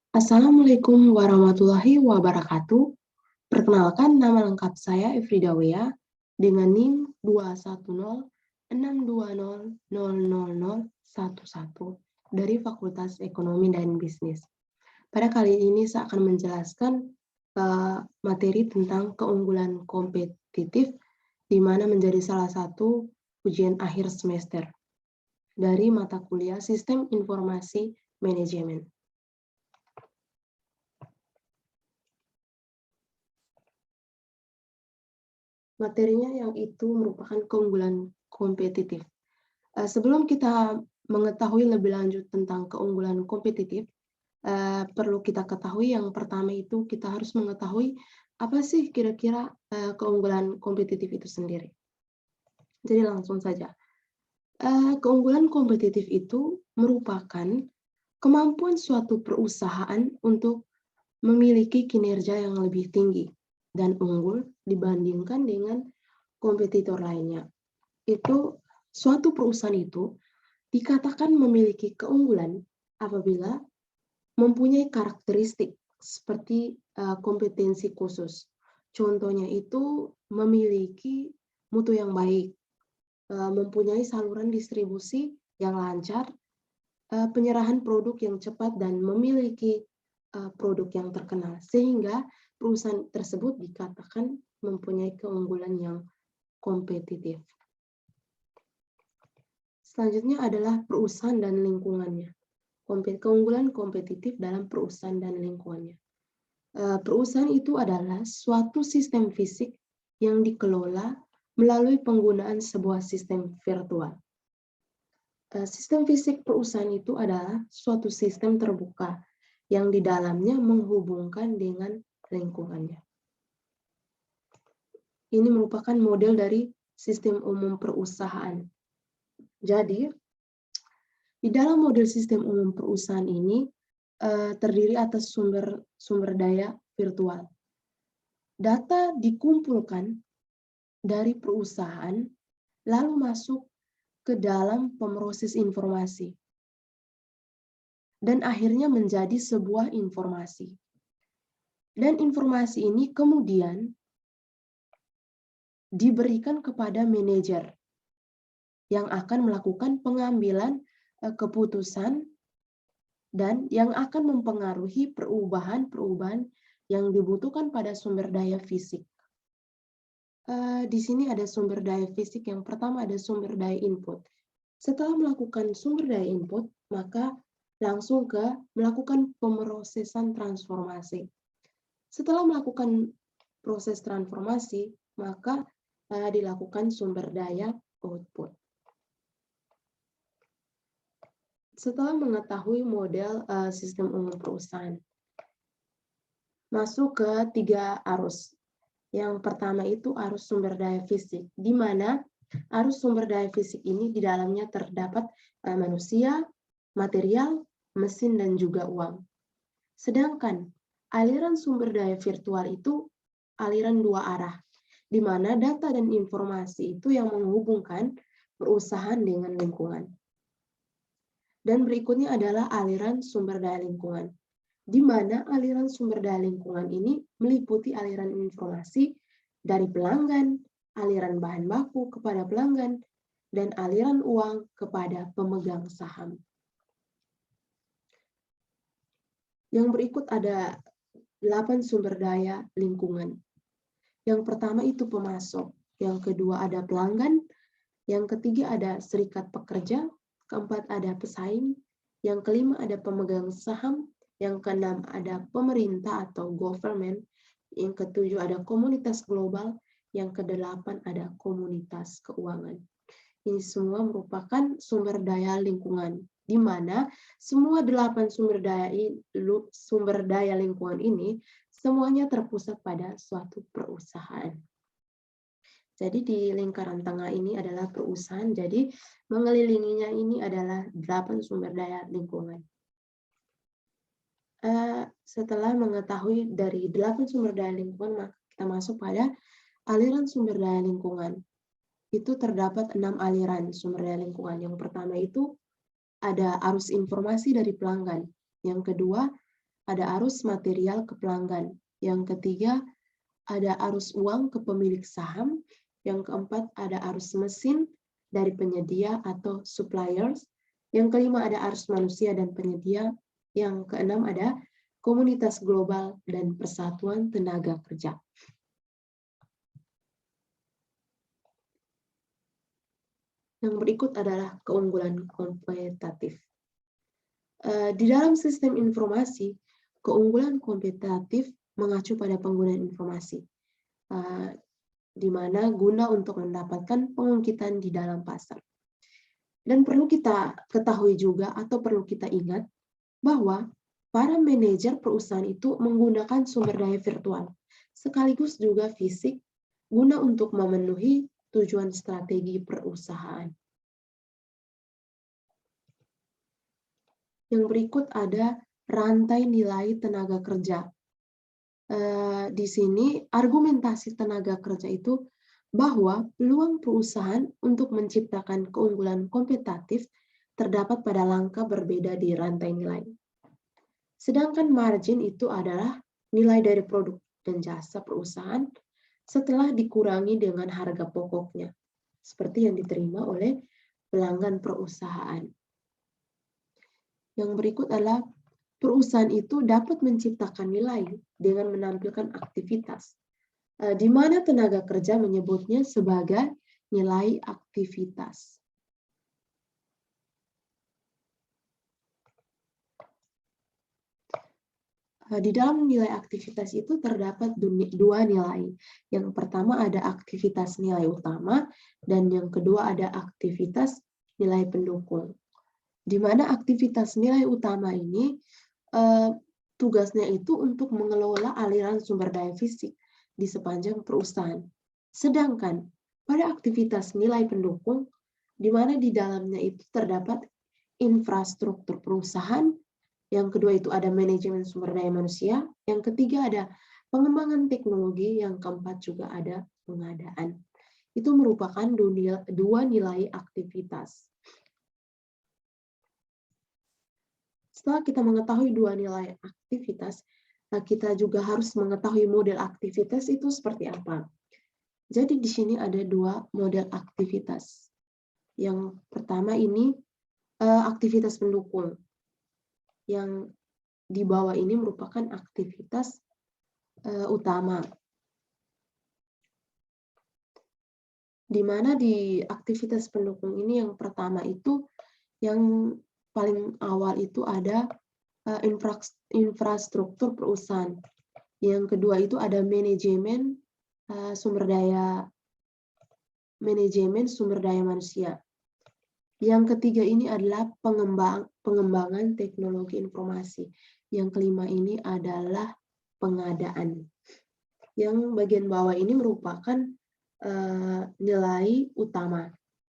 Assalamualaikum warahmatullahi wabarakatuh. Perkenalkan, nama lengkap saya Efrida Wea dengan NIM 21062000011 dari Fakultas Ekonomi dan Bisnis. Pada kali ini saya akan menjelaskan materi tentang keunggulan kompetitif, di mana menjadi salah satu ujian akhir semester dari mata kuliah Sistem Informasi Manajemen. Materinya yang itu merupakan keunggulan kompetitif. Sebelum kita mengetahui lebih lanjut tentang keunggulan kompetitif, perlu kita ketahui yang pertama itu kita harus mengetahui apa sih kira-kira keunggulan kompetitif itu sendiri. Jadi langsung saja. Keunggulan kompetitif itu merupakan kemampuan suatu perusahaan untuk memiliki kinerja yang lebih tinggi dan unggul dibandingkan dengan kompetitor lainnya. Itu suatu perusahaan itu dikatakan memiliki keunggulan apabila mempunyai karakteristik seperti kompetensi khusus. Contohnya itu memiliki mutu yang baik, mempunyai saluran distribusi yang lancar, penyerahan produk yang cepat, dan memiliki produk yang terkenal, sehingga perusahaan tersebut dikatakan mempunyai keunggulan yang kompetitif. Selanjutnya adalah perusahaan dan lingkungannya. Keunggulan kompetitif dalam perusahaan dan lingkungannya. Perusahaan itu adalah suatu sistem fisik yang dikelola melalui penggunaan sebuah sistem virtual. Sistem fisik perusahaan itu adalah suatu sistem terbuka yang di dalamnya menghubungkan dengan lingkungannya. Ini merupakan model dari sistem umum perusahaan. Jadi, di dalam model sistem umum perusahaan ini terdiri atas sumber daya virtual. Data dikumpulkan dari perusahaan lalu masuk ke dalam pemroses informasi dan akhirnya menjadi sebuah informasi. Dan informasi ini kemudian diberikan kepada manajer yang akan melakukan pengambilan keputusan dan yang akan mempengaruhi perubahan-perubahan yang dibutuhkan pada sumber daya fisik. Di sini ada sumber daya fisik. Yang pertama ada sumber daya input. Setelah melakukan sumber daya input, maka langsung ke melakukan pemrosesan transformasi. Setelah melakukan proses transformasi, maka dilakukan sumber daya output. Setelah mengetahui model sistem umum perusahaan, masuk ke 3 arus. Yang pertama itu arus sumber daya fisik, di mana arus sumber daya fisik ini di dalamnya terdapat manusia, material, mesin, dan juga uang. Sedangkan aliran sumber daya virtual itu aliran 2 arah, di mana data dan informasi itu yang menghubungkan perusahaan dengan lingkungan. Dan berikutnya adalah aliran sumber daya lingkungan, di mana aliran sumber daya lingkungan ini meliputi aliran informasi dari pelanggan, aliran bahan baku kepada pelanggan, dan aliran uang kepada pemegang saham. Yang berikut ada 8 sumber daya lingkungan. Yang pertama itu pemasok, yang kedua ada pelanggan, yang ketiga ada serikat pekerja, keempat ada pesaing, yang kelima ada pemegang saham, yang keenam ada pemerintah atau government, yang ketujuh ada komunitas global, yang kedelapan ada komunitas keuangan. Ini semua merupakan sumber daya lingkungan, di mana semua 8 sumber daya lingkungan ini semuanya terpusat pada suatu perusahaan. Jadi di lingkaran tengah ini adalah perusahaan, jadi mengelilinginya ini adalah 8 sumber daya lingkungan. Setelah mengetahui dari 8 sumber daya lingkungan, maka kita masuk pada aliran sumber daya lingkungan. Itu terdapat 6 aliran sumber daya lingkungan. Yang pertama itu ada arus informasi dari pelanggan. Yang kedua, ada arus material ke pelanggan. Yang ketiga, ada arus uang ke pemilik saham. Yang keempat, ada arus mesin dari penyedia atau suppliers. Yang kelima, ada arus manusia dan penyedia. Yang keenam, ada komunitas global dan persatuan tenaga kerja. Yang berikut adalah keunggulan kompetitif. Di dalam sistem informasi, keunggulan kompetitif mengacu pada penggunaan informasi, di mana guna untuk mendapatkan pengungkitan di dalam pasar. Dan perlu kita ketahui juga atau perlu kita ingat bahwa para manajer perusahaan itu menggunakan sumber daya virtual, sekaligus juga fisik, guna untuk memenuhi tujuan strategi perusahaan. Yang berikut ada rantai nilai tenaga kerja. Di sini argumentasi tenaga kerja itu bahwa peluang perusahaan untuk menciptakan keunggulan kompetitif terdapat pada langkah berbeda di rantai nilai. Sedangkan margin itu adalah nilai dari produk dan jasa perusahaan setelah dikurangi dengan harga pokoknya, seperti yang diterima oleh pelanggan perusahaan. Yang berikut adalah perusahaan itu dapat menciptakan nilai dengan menampilkan aktivitas, di mana tenaga kerja menyebutnya sebagai nilai aktivitas. Di dalam nilai aktivitas itu terdapat dua nilai. Yang pertama ada aktivitas nilai utama, dan yang kedua ada aktivitas nilai pendukung. Di mana aktivitas nilai utama ini tugasnya itu untuk mengelola aliran sumber daya fisik di sepanjang perusahaan. Sedangkan pada aktivitas nilai pendukung, di mana di dalamnya itu terdapat infrastruktur perusahaan, yang kedua itu ada manajemen sumber daya manusia, yang ketiga ada pengembangan teknologi, yang keempat juga ada pengadaan. Itu merupakan dua nilai aktivitas. Setelah kita mengetahui dua nilai aktivitas, kita juga harus mengetahui model aktivitas itu seperti apa. Jadi di sini ada dua model aktivitas. Yang pertama ini aktivitas pendukung. Yang di bawah ini merupakan aktivitas utama. Di mana di aktivitas pendukung ini yang pertama itu yang paling awal itu ada infrastruktur perusahaan. Yang kedua itu ada manajemen sumber daya manusia. Yang ketiga ini adalah pengembangan teknologi informasi. Yang kelima ini adalah pengadaan. Yang bagian bawah ini merupakan nilai utama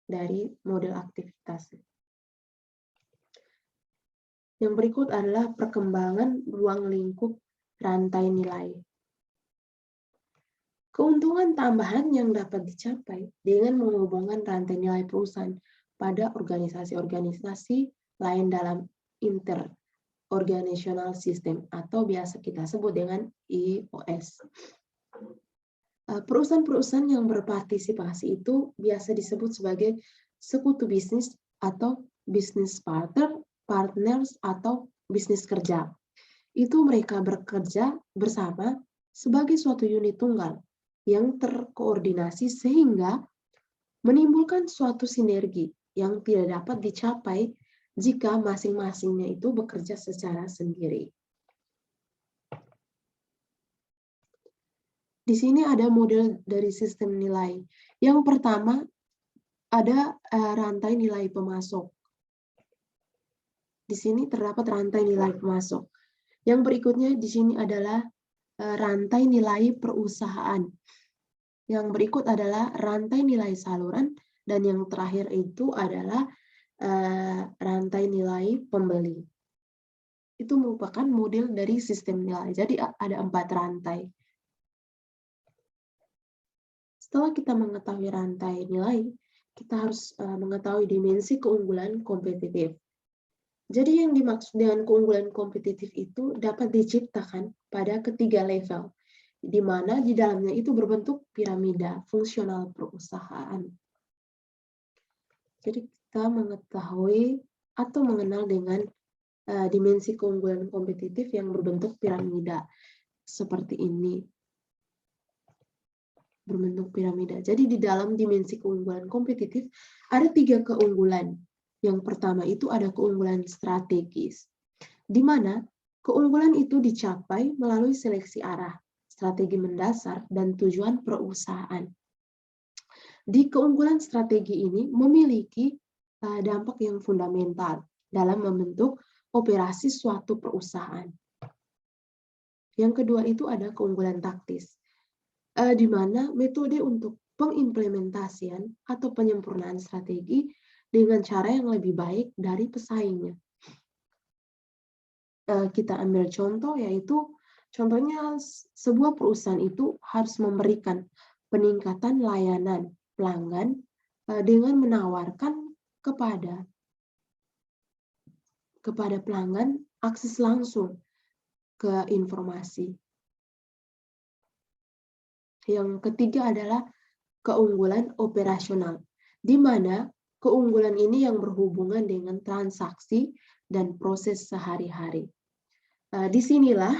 dari model aktivitas. Yang berikut adalah perkembangan ruang lingkup rantai nilai. Keuntungan tambahan yang dapat dicapai dengan menghubungkan rantai nilai perusahaan pada organisasi-organisasi lain dalam interorganizational system atau biasa kita sebut dengan IOS. Perusahaan-perusahaan yang berpartisipasi itu biasa disebut sebagai sekutu bisnis atau business partners atau bisnis kerja. Itu mereka bekerja bersama sebagai suatu unit tunggal yang terkoordinasi sehingga menimbulkan suatu sinergi yang tidak dapat dicapai jika masing-masingnya itu bekerja secara sendiri. Di sini ada model dari sistem nilai. Yang pertama ada rantai nilai pemasok. Di sini terdapat rantai nilai pemasok. Yang berikutnya di sini adalah rantai nilai perusahaan. Yang berikut adalah rantai nilai saluran, dan yang terakhir itu adalah rantai nilai pembeli. Itu merupakan model dari sistem nilai. Jadi ada 4 rantai. Setelah kita mengetahui rantai nilai, kita harus mengetahui dimensi keunggulan kompetitif. Jadi yang dimaksud dengan keunggulan kompetitif itu dapat diciptakan pada ketiga level, di mana di dalamnya itu berbentuk piramida fungsional perusahaan. Jadi kita mengetahui atau mengenal dengan dimensi keunggulan kompetitif yang berbentuk piramida seperti ini. Berbentuk piramida. Jadi di dalam dimensi keunggulan kompetitif ada 3 keunggulan. Yang pertama itu ada keunggulan strategis, di mana keunggulan itu dicapai melalui seleksi arah, strategi mendasar, dan tujuan perusahaan. Di keunggulan strategi ini memiliki dampak yang fundamental dalam membentuk operasi suatu perusahaan. Yang kedua itu ada keunggulan taktis, di mana metode untuk pengimplementasian atau penyempurnaan strategi dengan cara yang lebih baik dari pesaingnya. Kita ambil contoh, yaitu contohnya sebuah perusahaan itu harus memberikan peningkatan layanan pelanggan dengan menawarkan kepada pelanggan akses langsung ke informasi. Yang ketiga adalah keunggulan operasional, di mana keunggulan ini yang berhubungan dengan transaksi dan proses sehari-hari. Disinilah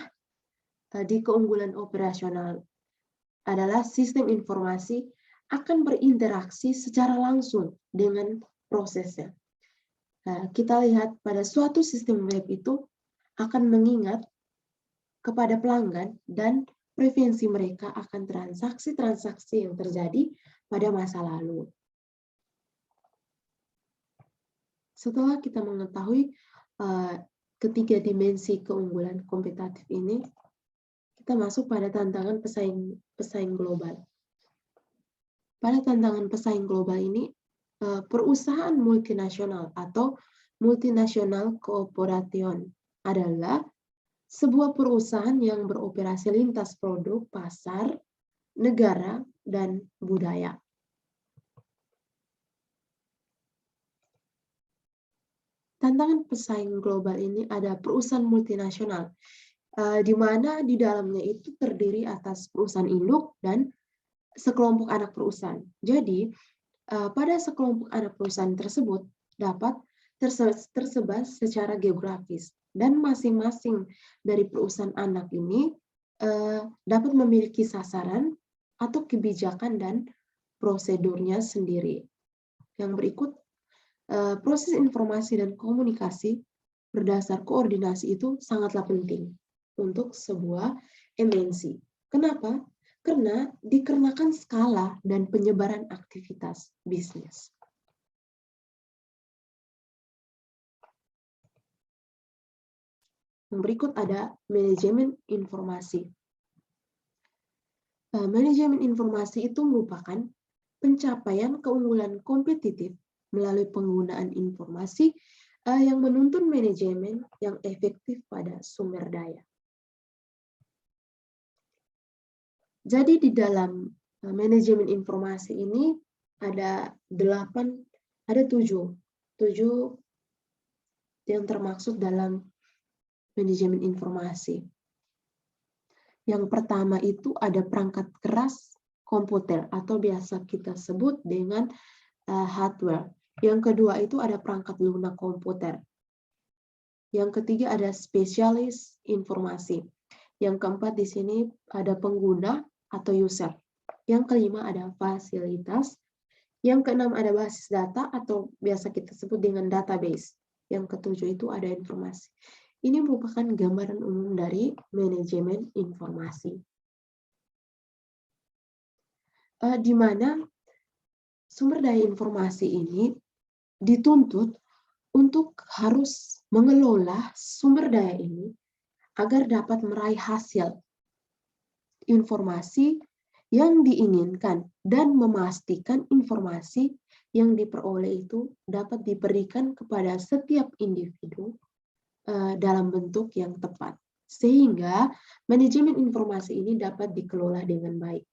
di keunggulan operasional adalah sistem informasi akan berinteraksi secara langsung dengan prosesnya. Kita lihat pada suatu sistem web itu akan mengingat kepada pelanggan dan preferensi mereka akan transaksi-transaksi yang terjadi pada masa lalu. Setelah kita mengetahui ketiga dimensi keunggulan kompetitif ini, kita masuk pada tantangan pesaing global. Pada tantangan pesaing global ini, perusahaan multinasional atau multinational corporation adalah sebuah perusahaan yang beroperasi lintas produk, pasar, negara, dan budaya. Tantangan pesaing global ini ada perusahaan multinasional, di mana di dalamnya itu terdiri atas perusahaan induk dan sekelompok anak perusahaan. Jadi, pada sekelompok anak perusahaan tersebut dapat tersebar secara geografis, dan masing-masing dari perusahaan anak ini dapat memiliki sasaran atau kebijakan dan prosedurnya sendiri. Yang berikut, proses informasi dan komunikasi berdasar koordinasi itu sangatlah penting untuk sebuah MNC. Kenapa? Karena dikarenakan skala dan penyebaran aktivitas bisnis. Yang berikut ada manajemen informasi. Manajemen informasi itu merupakan pencapaian keunggulan kompetitif melalui penggunaan informasi yang menuntun manajemen yang efektif pada sumber daya. Jadi di dalam manajemen informasi ini ada 7 yang termaksud dalam manajemen informasi. Yang pertama itu ada perangkat keras komputer atau biasa kita sebut dengan hardware. Yang kedua itu ada perangkat lunak komputer. Yang ketiga ada spesialis informasi. Yang keempat di sini ada pengguna atau user. Yang kelima ada fasilitas. Yang keenam ada basis data atau biasa kita sebut dengan database. Yang ketujuh itu ada informasi. Ini merupakan gambaran umum dari manajemen informasi. Di mana sumber daya informasi ini dituntut untuk harus mengelola sumber daya ini agar dapat meraih hasil informasi yang diinginkan dan memastikan informasi yang diperoleh itu dapat diberikan kepada setiap individu dalam bentuk yang tepat, sehingga manajemen informasi ini dapat dikelola dengan baik.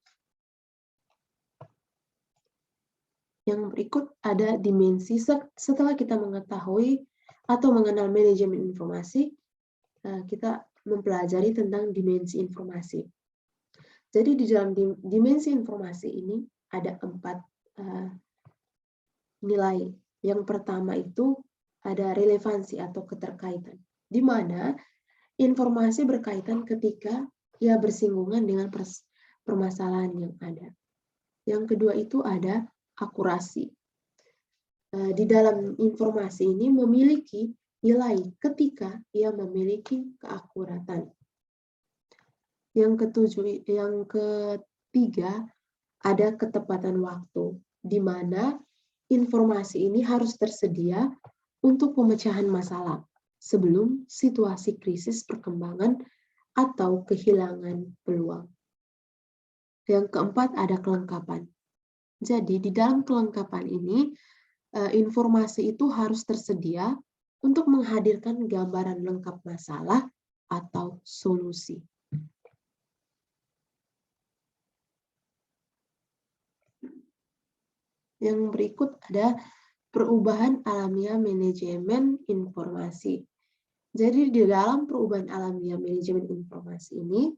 Yang berikut ada dimensi setelah kita mengetahui atau mengenal manajemen informasi, kita mempelajari tentang dimensi informasi. Jadi di dalam dimensi informasi ini ada 4 nilai. Yang pertama itu ada relevansi atau keterkaitan, di mana informasi berkaitan ketika ia bersinggungan dengan permasalahan yang ada. Yang kedua itu ada akurasi. Di dalam informasi ini memiliki nilai ketika ia memiliki keakuratan. Yang ketiga ada ketepatan waktu, di mana informasi ini harus tersedia untuk pemecahan masalah sebelum situasi krisis perkembangan atau kehilangan peluang. Yang keempat ada kelengkapan. Jadi di dalam kelengkapan ini, informasi itu harus tersedia untuk menghadirkan gambaran lengkap masalah atau solusi. Yang berikut ada perubahan alamiah manajemen informasi. Jadi di dalam perubahan alamiah manajemen informasi ini,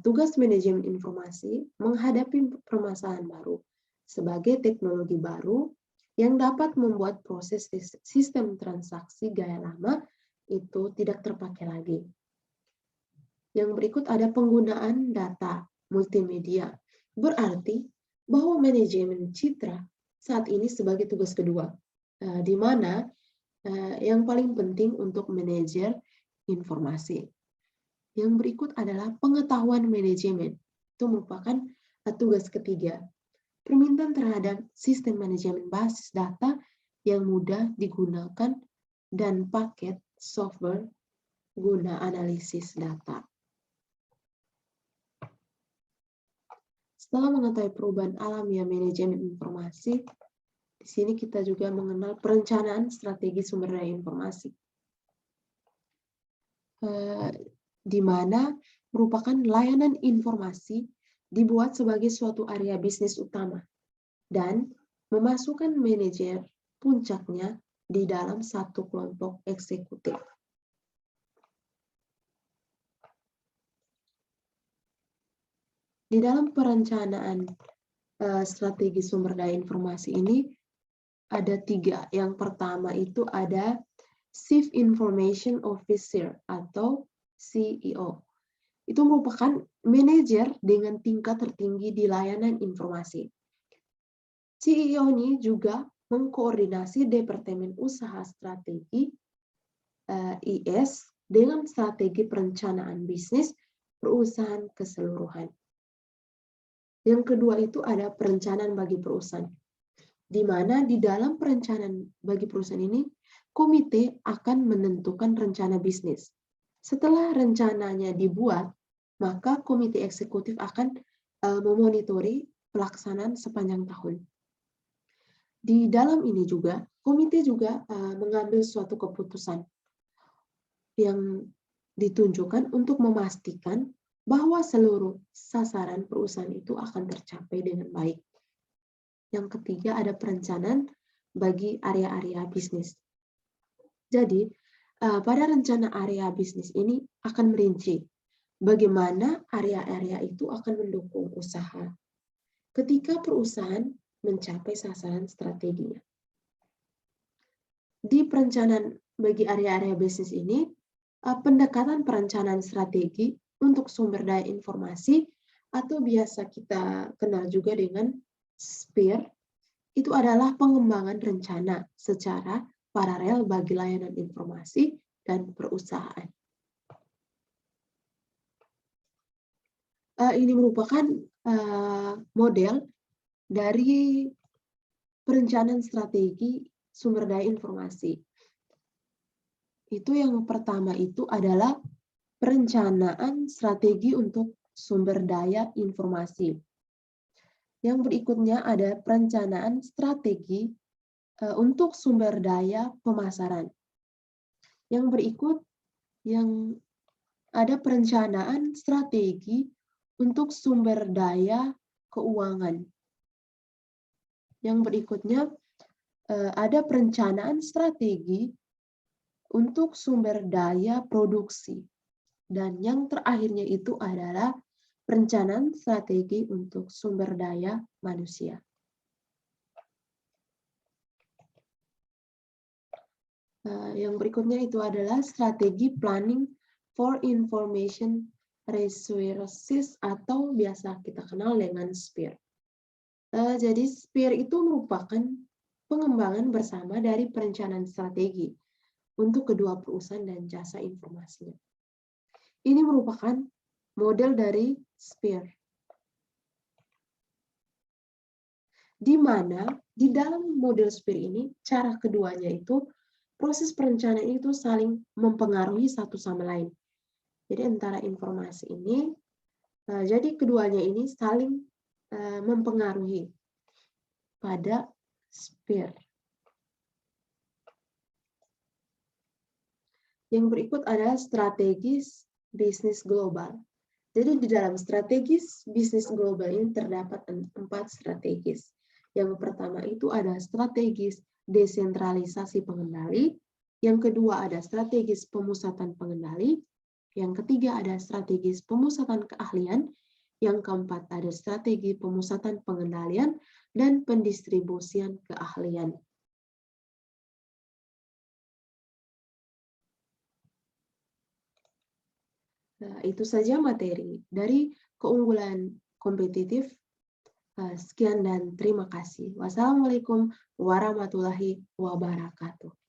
tugas manajemen informasi menghadapi permasalahan baru sebagai teknologi baru yang dapat membuat proses sistem transaksi gaya lama itu tidak terpakai lagi. Yang berikut ada penggunaan data multimedia. Berarti bahwa manajemen citra saat ini sebagai tugas kedua, di mana yang paling penting untuk manajer informasi. Yang berikut adalah pengetahuan manajemen. Itu merupakan tugas ketiga. Permintaan terhadap sistem manajemen basis data yang mudah digunakan dan paket software guna analisis data. Setelah mengetahui perubahan alamiah manajemen informasi, di sini kita juga mengenal perencanaan strategi sumber daya informasi, di mana merupakan layanan informasi dibuat sebagai suatu area bisnis utama dan memasukkan manajer puncaknya di dalam satu kelompok eksekutif. Di dalam perencanaan strategi sumber daya informasi ini ada 3. Yang pertama itu ada Chief Information Officer atau CEO. Itu merupakan manajer dengan tingkat tertinggi di layanan informasi. CEO ini juga mengkoordinasi Departemen Usaha Strategi IS dengan strategi perencanaan bisnis perusahaan keseluruhan. Yang kedua itu ada perencanaan bagi perusahaan, di mana di dalam perencanaan bagi perusahaan ini, komite akan menentukan rencana bisnis. Setelah rencananya dibuat, maka komite eksekutif akan memonitori pelaksanaan sepanjang tahun. Di dalam ini juga, komite juga mengambil suatu keputusan yang ditunjukkan untuk memastikan bahwa seluruh sasaran perusahaan itu akan tercapai dengan baik. Yang ketiga ada perencanaan bagi area-area bisnis. Jadi, pada rencana area bisnis ini akan merinci bagaimana area-area itu akan mendukung usaha ketika perusahaan mencapai sasaran strateginya. Di perencanaan bagi area-area bisnis ini, pendekatan perencanaan strategi untuk sumber daya informasi atau biasa kita kenal juga dengan SPIR, itu adalah pengembangan rencana secara paralel bagi layanan informasi dan perusahaan. Ini merupakan model dari perencanaan strategi sumber daya informasi. Itu yang pertama itu adalah perencanaan strategi untuk sumber daya informasi. Yang berikutnya ada perencanaan strategi untuk sumber daya pemasaran. Yang berikut yang ada perencanaan strategi untuk sumber daya keuangan. Yang berikutnya ada perencanaan strategi untuk sumber daya produksi. Dan yang terakhirnya itu adalah perencanaan strategi untuk sumber daya manusia. Yang berikutnya itu adalah strategi planning for information resources atau biasa kita kenal dengan SPIR. Jadi SPIR itu merupakan pengembangan bersama dari perencanaan strategi untuk kedua perusahaan dan jasa informasinya. Ini merupakan model dari SPIR, di mana di dalam model SPIR ini cara keduanya itu proses perencanaan itu saling mempengaruhi satu sama lain. Jadi antara informasi ini, jadi keduanya ini saling mempengaruhi pada SPIR. Yang berikut adalah strategis bisnis global. Jadi di dalam strategis bisnis global ini terdapat 4 strategis. Yang pertama itu ada strategis desentralisasi pengendali, yang kedua ada strategis pemusatan pengendali, yang ketiga ada strategis pemusatan keahlian, yang keempat ada strategi pemusatan pengendalian dan pendistribusian keahlian. Nah, itu saja materi dari keunggulan kompetitif. Sekian dan terima kasih. Wassalamualaikum warahmatullahi wabarakatuh.